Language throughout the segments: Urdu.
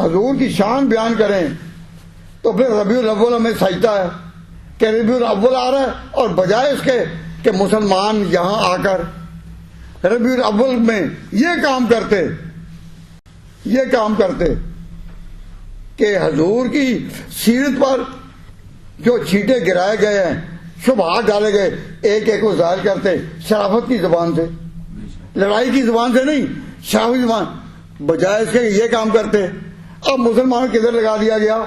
حضور کی شان بیان کریں تو پھر ربیع الاول ہمیں سجدہ ہے کہ ربیع الاول آ رہا ہے، اور بجائے اس کے کہ مسلمان یہاں آ کر ربیع الاول میں یہ کام کرتے کہ حضور کی سیرت پر جو چھینٹے گرائے گئے ہیں، شبہات ڈالے گئے، ایک ایک کو ظاہر کرتے شرافت کی زبان سے، لڑائی کی زبان سے نہیں، شرافت کی زبان، بجائے اس کے یہ کام کرتے۔ اب مسلمانوں کدھر لگا دیا گیا؟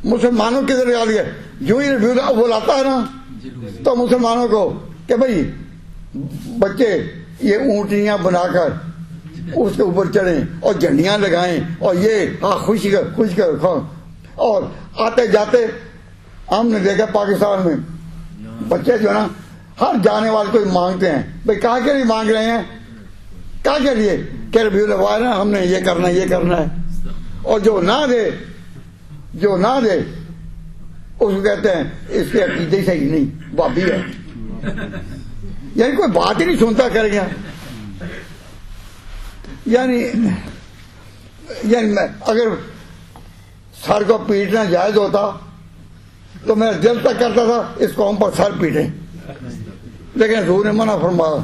مسلمانوں کدھر لگا دیا؟ جو ہی ربیع الاول آتا ہے نا تو مسلمانوں کو کہ بھائی بچے یہ اونٹنیاں بنا کر اس کے اوپر چڑھیں اور جھنڈیاں لگائیں اور یہ خوش کر، اور آتے جاتے ہم نے دیکھا پاکستان میں بچے جو ہے نا ہر جانے والے کو مانگتے ہیں، بھائی کہاں کے لیے مانگ رہے ہیں؟ کہاں کے لیے؟ کہ ربیع الاول ہے، ہم نے یہ کرنا ہے، اور جو نہ دے اس کو کہتے ہیں اس کے عقیدے صحیح نہیں، بابی ہے، یعنی کوئی بات ہی نہیں سنتا کرے گا۔ یعنی اگر سر کو پیٹنا جائز ہوتا تو میں دل تک کرتا تھا اس قوم پر سر پیٹیں، لیکن حضور نے منع فرمایا،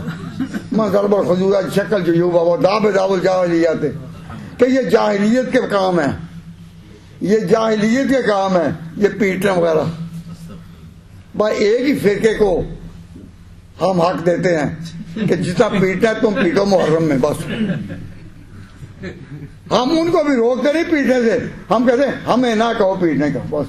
من ضرب الخدود شکل جو یوں بابا داب الجاہلیت، کہ یہ جاہلیت کے کام ہے، یہ پیٹنا وغیرہ۔ بھائی ایک ہی فرقے کو ہم حق دیتے ہیں کہ جتنا پیٹنا ہے تم پیٹو محرم میں، بس ہم ان کو بھی روکتے نہیں پیٹنے سے، ہم کہتے ہیں ہمیں نہ کہو پیٹنے کا، بس